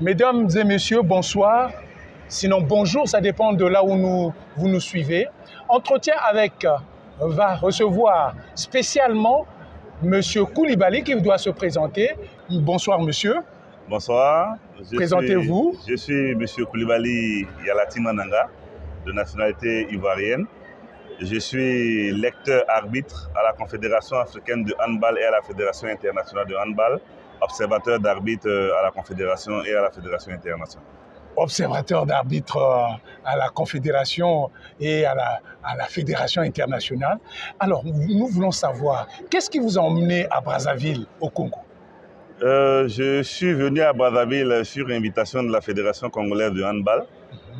Mesdames et messieurs, bonsoir. Sinon, bonjour, ça dépend de là où vous nous suivez. Entretien avec va recevoir spécialement Monsieur Koulibaly qui doit se présenter. Bonsoir, monsieur. Bonsoir. Présentez-vous. Je suis Monsieur Koulibaly Yalati Mananga, de nationalité ivoirienne. Je suis lecteur-arbitre à la Confédération africaine de handball et à la Fédération internationale de handball, observateur d'arbitre à la Confédération et à la Fédération internationale. Observateur d'arbitre à la Confédération et à la Fédération internationale. Alors, nous voulons savoir, qu'est-ce qui vous a emmené à Brazzaville, au Congo? Je suis venu à Brazzaville sur invitation de la Fédération congolaise de handball,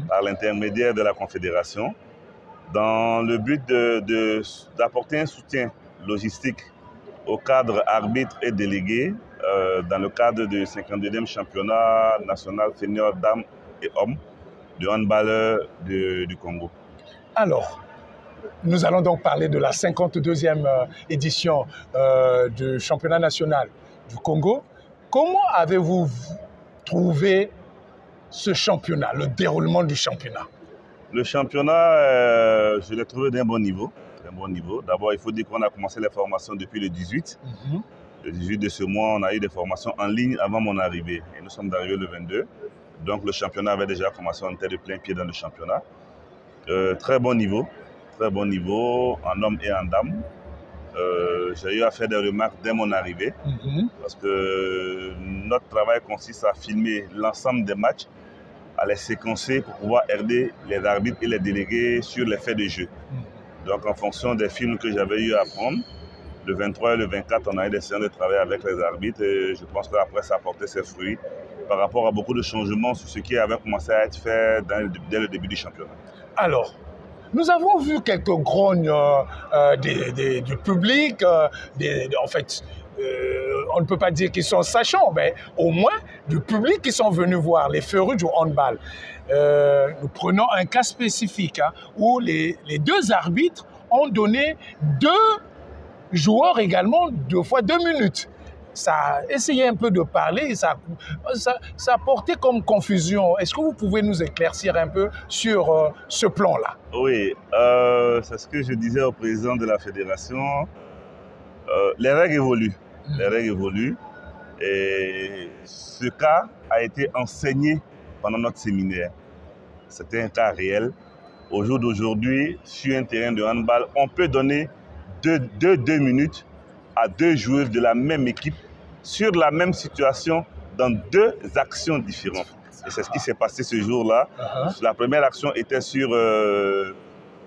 par l'intermédiaire de la Confédération, dans le but d'apporter un soutien logistique aux cadres arbitres et délégués dans le cadre du 52e championnat national senior dames et hommes de handballeurs du Congo. Alors, nous allons donc parler de la 52e édition du championnat national du Congo. Comment avez-vous trouvé ce championnat, le déroulement du championnat? Le championnat, je l'ai trouvé d'un bon niveau. D'abord, il faut dire qu'on a commencé les formations depuis le 18. Le 18 de ce mois, on a eu des formations en ligne avant mon arrivée. Et nous sommes arrivés le 22. Donc le championnat avait déjà commencé, on était de plein pied dans le championnat. Très bon niveau en hommes et en dames. J'ai eu à faire des remarques dès mon arrivée, parce que notre travail consiste à filmer l'ensemble des matchs, à les séquencer pour pouvoir aider les arbitres et les délégués sur les faits de jeu. Donc en fonction des films que j'avais eu à prendre, le 23 et le 24, on a eu des séances de travail avec les arbitres et je pense qu'après ça a porté ses fruits par rapport à beaucoup de changements sur ce qui avait commencé à être fait dès le début du championnat. Alors, nous avons vu quelques grognes du public, en fait, on ne peut pas dire qu'ils sont sachants, mais au moins du public qui sont venus voir les férus du handball. Nous prenons un cas spécifique où les deux arbitres ont donné deux joueurs également 2 fois 2 minutes. Ça a essayé un peu de parler, ça a porté comme confusion. Est-ce que vous pouvez nous éclaircir un peu sur ce plan-là? Oui, c'est ce que je disais au président de la fédération. Les règles évoluent. Et ce cas a été enseigné pendant notre séminaire. C'était un cas réel. Au jour d'aujourd'hui, sur un terrain de handball, on peut donner 2 minutes à 2 joueurs de la même équipe sur la même situation dans 2 actions différentes. Et c'est ce qui s'est passé ce jour-là. La première action était sur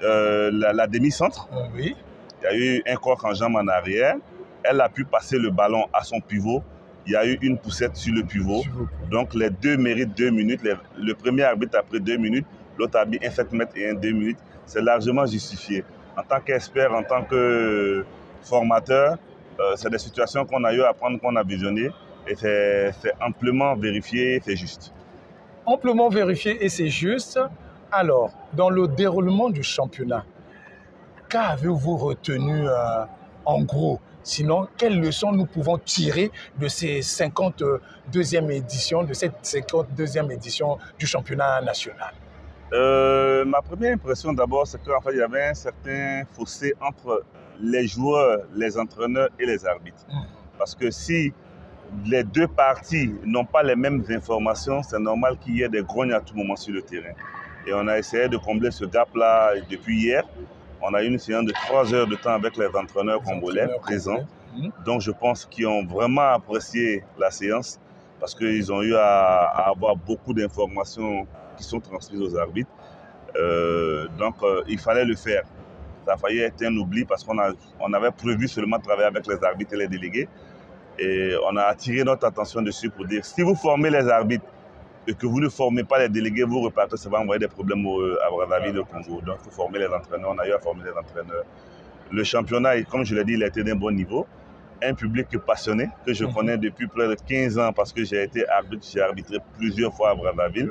la demi-centre. Oui. Il y a eu un corps en jambe en arrière. Elle a pu passer le ballon à son pivot. Il y a eu une poussette sur le pivot. Donc les 2 méritent 2 minutes. Le premier arbitre a pris 2 minutes. L'autre a mis un 7 mètres et un 2 minutes. C'est largement justifié. En tant qu'expert, en tant que formateur, c'est des situations qu'on a eu à prendre, qu'on a visionnées. Et c'est amplement vérifié, c'est juste. Amplement vérifié et c'est juste. Alors, dans le déroulement du championnat, qu'avez-vous retenu en gros? Sinon, quelles leçons nous pouvons tirer de ces 52e éditions, de cette 52e édition du championnat national? Ma première impression d'abord, c'est qu'en fait, il y avait un certain fossé entre les joueurs, les entraîneurs et les arbitres. Parce que si les 2 parties n'ont pas les mêmes informations, c'est normal qu'il y ait des grognes à tout moment sur le terrain. Et on a essayé de combler ce gap-là depuis hier. On a eu une séance de 3 heures de temps avec les entraîneurs congolais présents. Donc je pense qu'ils ont vraiment apprécié la séance parce qu'ils ont eu à avoir beaucoup d'informations qui sont transmises aux arbitres. Donc il fallait le faire. Ça a failli être un oubli parce qu'on avait prévu seulement travailler avec les arbitres et les délégués. Et on a attiré notre attention dessus pour dire, si vous formez les arbitres et que vous ne formez pas les délégués, vous repartez, ça va envoyer des problèmes à Brazzaville, au Congo. Donc il faut former les entraîneurs, on a eu à former les entraîneurs. Le championnat, comme je l'ai dit, il a été d'un bon niveau. Un public passionné que je connais depuis près de 15 ans parce que j'ai été arbitre, j'ai arbitré plusieurs fois à Brazzaville.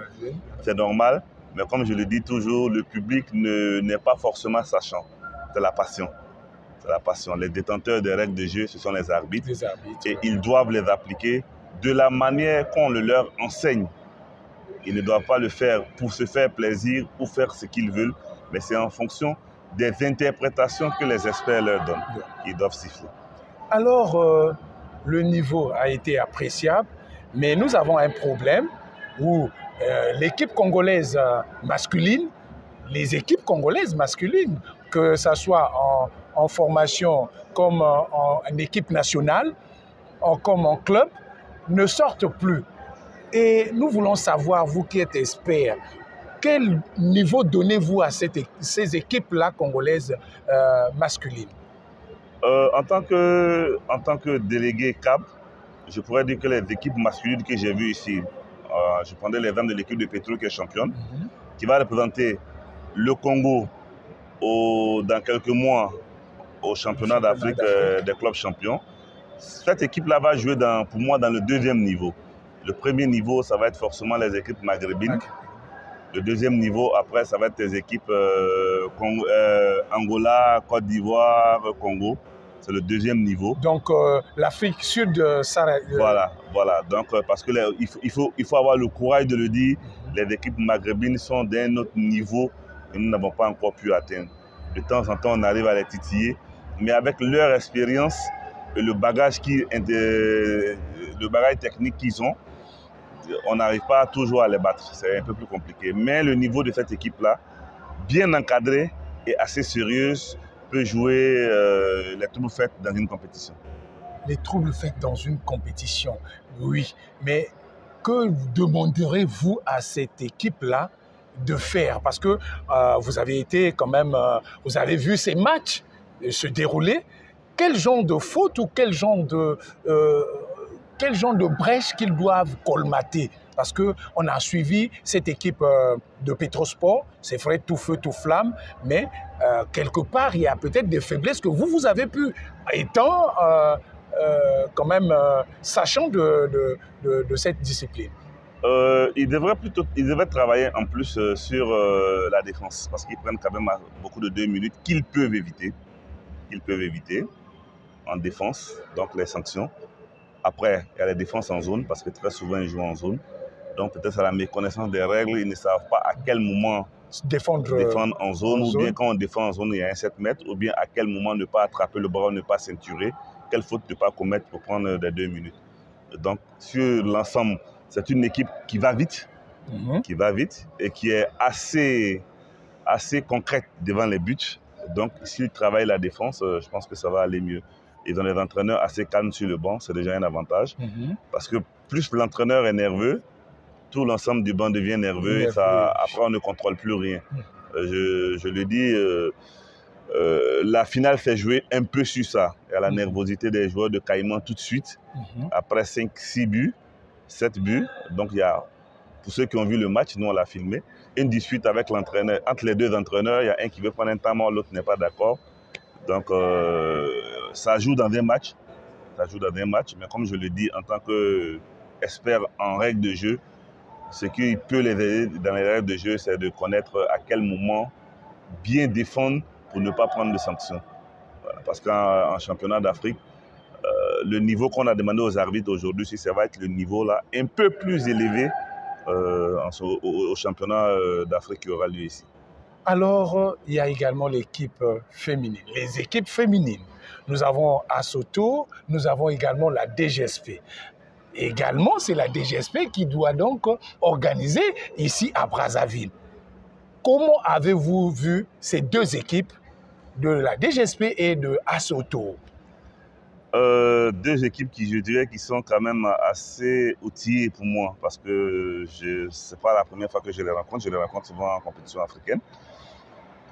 C'est normal, mais comme je le dis toujours, le public n'est pas forcément sachant. C'est la passion. C'est la passion. Les détenteurs des règles de jeu, ce sont les arbitres. Et ils doivent les appliquer de la manière qu'on le leur enseigne. Ils ne doivent pas le faire pour se faire plaisir ou faire ce qu'ils veulent, mais c'est en fonction des interprétations que les experts leur donnent. Ils doivent siffler. Alors, le niveau a été appréciable, mais nous avons un problème où l'équipe congolaise masculine, les équipes congolaises masculines, que ce soit en formation comme en équipe nationale, comme en club, ne sortent plus. Et nous voulons savoir, vous qui êtes expert, quel niveau donnez-vous à ces équipes-là congolaises masculines? En tant que délégué CAP, je pourrais dire que les équipes masculines que j'ai vues ici, je prendrais l'exemple de l'équipe de Petro qui est championne, qui va représenter le Congo dans quelques mois au championnat d'Afrique des clubs champions. Cette équipe-là va jouer pour moi dans le deuxième niveau. Le premier niveau, ça va être forcément les équipes maghrébines. Le deuxième niveau, après, ça va être les équipes Angola, Côte d'Ivoire, Congo. C'est le deuxième niveau. Donc, l'Afrique sud, Voilà. Donc, parce qu'il faut avoir le courage de le dire, les équipes maghrébines sont d'un autre niveau que nous n'avons pas encore pu atteindre. De temps en temps, on arrive à les titiller, mais avec leur expérience et le bagage technique qu'ils ont, on n'arrive pas toujours à les battre. C'est un peu plus compliqué. Mais le niveau de cette équipe-là, bien encadrée et assez sérieuse, peut jouer les troubles faits dans une compétition. Les troubles faits dans une compétition, oui. Mais que demanderez-vous à cette équipe-là de faire? Parce que vous avez été quand même, vous avez vu ces matchs se dérouler. Quel genre de faute ou quel genre de brèche qu'ils doivent colmater? Parce qu'on a suivi cette équipe de Petrosport, c'est vrai, tout feu, tout flamme, mais quelque part, il y a peut-être des faiblesses que vous avez pu, étant quand même sachant de cette discipline. Ils devraient travailler en plus sur la défense, parce qu'ils prennent quand même beaucoup de 2 minutes qu'ils peuvent éviter en défense, donc les sanctions. Après, il y a les défenses en zone, parce que très souvent, ils jouent en zone. Donc, peut-être à la méconnaissance des règles, ils ne savent pas à quel moment défendre en zone, ou bien quand on défend en zone, il y a un 7 mètres, ou bien à quel moment ne pas attraper le ballon, ne pas ceinturer, quelle faute ne pas commettre pour prendre des 2 minutes. Donc, sur l'ensemble, c'est une équipe qui va vite, et qui est assez concrète devant les buts. Donc, s'ils travaillent la défense, je pense que ça va aller mieux. Ils ont des entraîneurs assez calmes sur le banc, c'est déjà un avantage. Parce que plus l'entraîneur est nerveux, tout l'ensemble du banc devient nerveux et après on ne contrôle plus rien. Je le dis, la finale fait jouer un peu sur ça. Il y a la nervosité des joueurs de Caïman tout de suite. Après 5-6 buts, 7 buts, donc il y a, pour ceux qui ont vu le match, nous on l'a filmé, une dispute avec l'entraîneur. Entre les deux entraîneurs, il y a un qui veut prendre un temps mort, l'autre n'est pas d'accord. Donc ça joue dans des matchs. Mais comme je le dis, en tant qu'expert en règles de jeu, ce qui peut les aider dans les règles de jeu, c'est de connaître à quel moment bien défendre pour ne pas prendre de sanctions. Voilà. Parce qu'en championnat d'Afrique, le niveau qu'on a demandé aux arbitres aujourd'hui, si ça va être le niveau là, un peu plus élevé au championnat d'Afrique qui aura lieu ici. Alors, il y a également l'équipe féminine, les équipes féminines. Nous avons Asoto, nous avons également la DGSP. Également, c'est la DGSP qui doit donc organiser ici à Brazzaville. Comment avez-vous vu ces deux équipes de la DGSP et de Asoto? Deux équipes qui, je dirais, qui sont quand même assez outillées pour moi, parce que ce n'est pas la première fois que je les rencontre souvent en compétition africaine.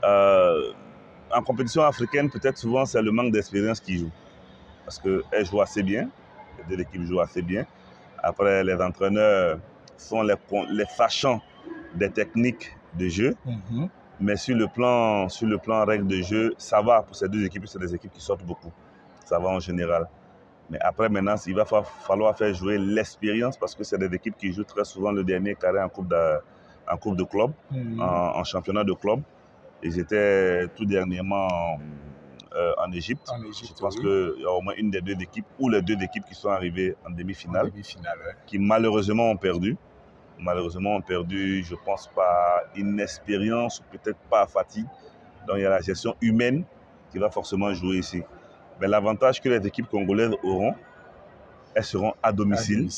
En compétition africaine, peut-être souvent c'est le manque d'expérience qui joue, parce qu'elles jouent assez bien, les deux équipes jouent assez bien. Après, les entraîneurs sont les sachants des techniques de jeu, mais sur le plan règles de jeu, ça va pour ces deux équipes, c'est des équipes qui sortent beaucoup. Ça va en général. Mais après, maintenant, il va falloir faire jouer l'expérience, parce que c'est des équipes qui jouent très souvent le dernier carré en coupe de club, en championnat de club. Ils étaient tout dernièrement en Égypte. Je pense qu'il y a au moins une des deux équipes, ou les deux équipes qui sont arrivées en demi-finale, qui malheureusement ont perdu. malheureusement, ont perdu, je pense, par inexpérience ou peut-être pas fatigue. Donc, il y a la gestion humaine qui va forcément jouer ici. Mais l'avantage que les équipes congolaises auront, elles seront à domicile.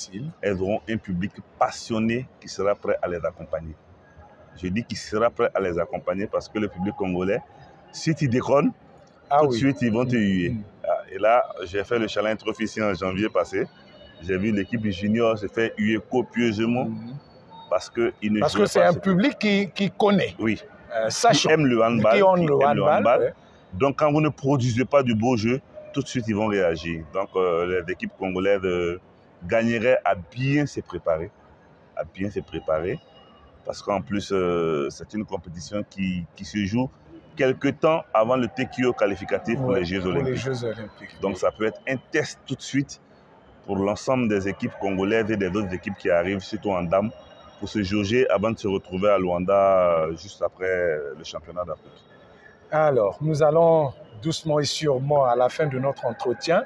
Elles auront un public passionné qui sera prêt à les accompagner. Je dis qu'il sera prêt à les accompagner parce que le public congolais, si tu déconnes, tout de suite, ils vont te huer. Et là, j'ai fait le challenge trophy en janvier passé. J'ai vu l'équipe junior se faire huer copieusement parce que c'est un public qui connaît. Oui. Sachant. Qui aime le handball. Qui aime le handball. Ouais. Donc, quand vous ne produisez pas du beau jeu, tout de suite, ils vont réagir. Donc, les équipes congolaises gagneraient à bien se préparer. Parce qu'en plus, c'est une compétition qui se joue quelques temps avant le TQO qualificatif pour les Jeux Olympiques. Donc, ça peut être un test tout de suite pour l'ensemble des équipes congolaises et des autres équipes qui arrivent, surtout en dames, pour se jauger avant de se retrouver à Luanda juste après le championnat d'Afrique. Alors, nous allons doucement et sûrement à la fin de notre entretien.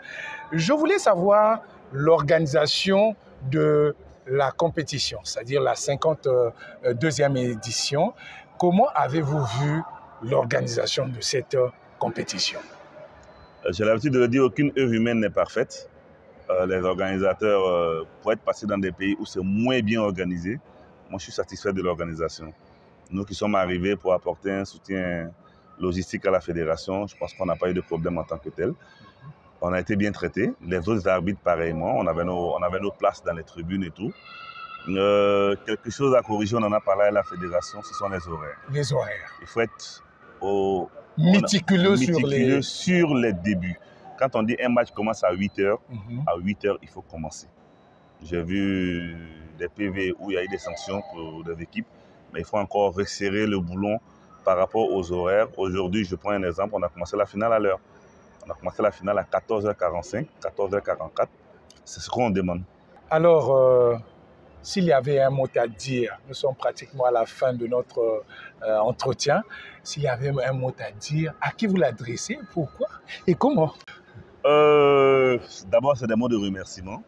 Je voulais savoir l'organisation de la compétition, c'est-à-dire la 52e édition. Comment avez-vous vu l'organisation de cette compétition? J'ai l'habitude de le dire, aucune œuvre humaine n'est parfaite. Les organisateurs pourraient être passés dans des pays où c'est moins bien organisé. Moi, je suis satisfait de l'organisation. Nous qui sommes arrivés pour apporter un soutien logistique à la fédération, je pense qu'on n'a pas eu de problème en tant que tel. On a été bien traités. Les autres arbitres, pareillement. On avait nos places dans les tribunes et tout. Quelque chose à corriger, on en a parlé à la fédération, ce sont les horaires. Les horaires. Il faut être méticuleux sur les débuts. Quand on dit un match commence à 8h, à 8h, il faut commencer. J'ai vu des PV où il y a eu des sanctions pour des équipes, mais il faut encore resserrer le boulon par rapport aux horaires. Aujourd'hui, je prends un exemple, on a commencé la finale à l'heure. On a commencé la finale à 14h45, 14h44. C'est ce qu'on demande. Alors, s'il y avait un mot à dire, nous sommes pratiquement à la fin de notre entretien, s'il y avait un mot à dire, à qui vous l'adressez, pourquoi et comment? D'abord, c'est des mots de remerciement.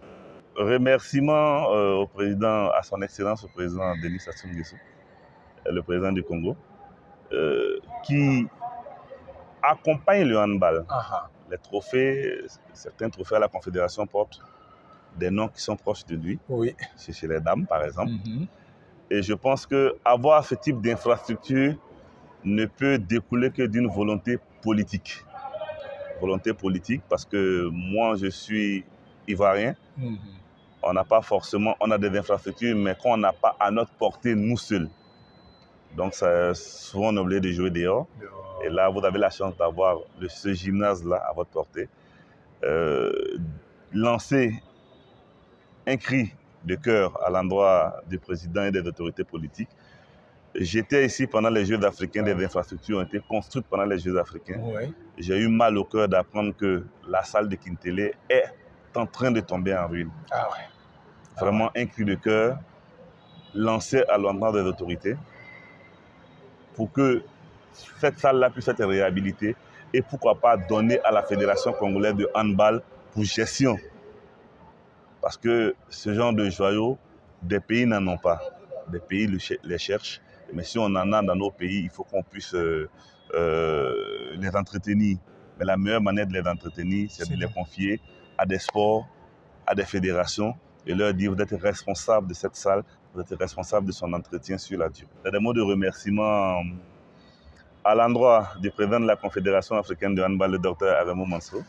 Remerciement au président, à son excellence, au président Denis Sassou Nguesso, le président du Congo, qui accompagne le handball. Les trophées, certains trophées à la Confédération portent des noms qui sont proches de lui. Oui. C'est chez les dames, par exemple. Et je pense qu'avoir ce type d'infrastructure ne peut découler que d'une volonté politique. Volonté politique, parce que moi, je suis ivoirien. On n'a pas forcément, on a des infrastructures, mais qu'on n'a pas à notre portée, nous seuls. Donc, souvent, on est obligé de jouer dehors. Et là, vous avez la chance d'avoir ce gymnase-là à votre portée. Lancer un cri de cœur à l'endroit du président et des autorités politiques. J'étais ici pendant les Jeux africains, des infrastructures ont été construites pendant les Jeux africains. J'ai eu mal au cœur d'apprendre que la salle de Kintélé est en train de tomber en ruine. Vraiment un cri de cœur lancé à l'endroit des autorités pour que cette salle-là puisse être réhabilitée et pourquoi pas donner à la Fédération congolaise de handball pour gestion. Parce que ce genre de joyaux, des pays n'en ont pas. Des pays les cherchent. Mais si on en a dans nos pays, il faut qu'on puisse les entretenir. Mais la meilleure manière de les entretenir, c'est de les confier à des sports, à des fédérations et leur dire vous êtes responsable de cette salle, vous êtes responsable de son entretien sur la durée. Des mots de remerciement à l'endroit du président de la Confédération africaine de handball, le docteur Aremo Manso.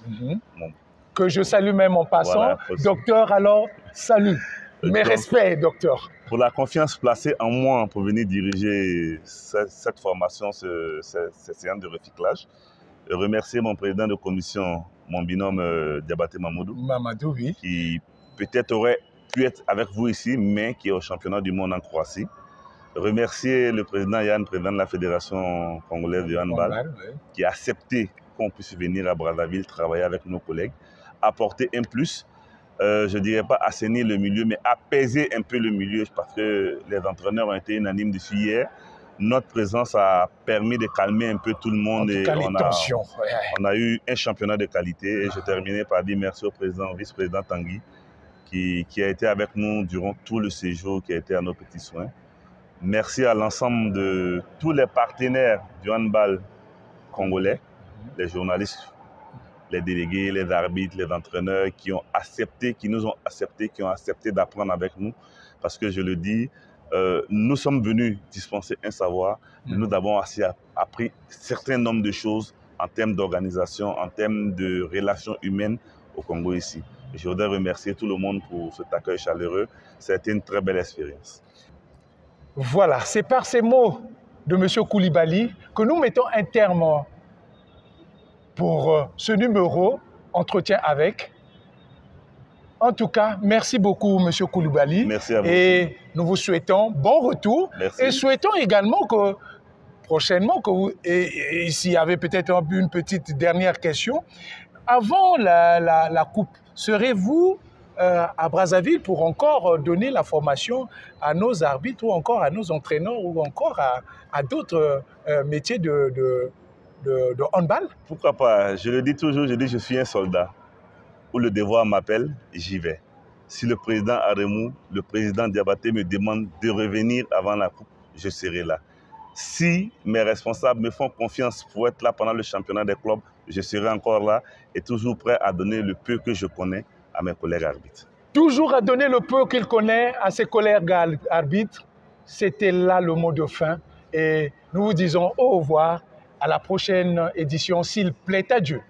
Que je salue même en passant. Voilà, docteur, alors, salut. Mes respects, docteur. Pour la confiance placée en moi pour venir diriger cette formation, cette séance de recyclage. Je remercie mon président de commission, mon binôme Diabaté Mamadou. Mamadou, oui. Qui peut-être aurait pu être avec vous ici, mais qui est au championnat du monde en Croatie. Remercier le président Yann, président de la Fédération congolaise de handball, qui a accepté qu'on puisse venir à Brazzaville travailler avec nos collègues, apporter un plus. Je ne dirais pas assainir le milieu, mais apaiser un peu le milieu parce que les entraîneurs ont été unanimes dessus hier. Notre présence a permis de calmer un peu tout le monde. En tout cas, les tensions. On a eu un championnat de qualité. Et je terminais par dire merci au président, au vice-président Tanguy, qui a été avec nous durant tout le séjour, qui a été à nos petits soins. Merci à l'ensemble de tous les partenaires du handball congolais, les journalistes, les délégués, les arbitres, les entraîneurs qui ont accepté, qui nous ont accepté, qui ont accepté d'apprendre avec nous. Parce que je le dis, nous sommes venus dispenser un savoir, mais nous avons aussi appris un certain nombre de choses en termes d'organisation, en termes de relations humaines au Congo ici. Je voudrais remercier tout le monde pour cet accueil chaleureux. Ça a été une très belle expérience. Voilà, c'est par ces mots de M. Koulibaly que nous mettons un terme pour ce numéro Entretien avec. En tout cas, merci beaucoup, M. Koulibaly. Merci à vous. Et nous vous souhaitons bon retour. Merci. Et souhaitons également que prochainement, que vous, et s'il y avait peut-être une petite dernière question, avant la Coupe, serez-vous à Brazzaville pour encore donner la formation à nos arbitres ou encore à nos entraîneurs ou encore à d'autres métiers de handball? Pourquoi pas? Je le dis toujours, je dis je suis un soldat. Où le devoir m'appelle, j'y vais. Si le président Aremou, le président Diabaté me demande de revenir avant la Coupe, je serai là. Si mes responsables me font confiance pour être là pendant le championnat des clubs, je serai encore là et toujours prêt à donner le peu que je connais à mes collègues arbitres. Toujours à donner le peu qu'il connaît à ses collègues arbitres. C'était là le mot de fin. Et nous vous disons au revoir à la prochaine édition, s'il plaît à Dieu.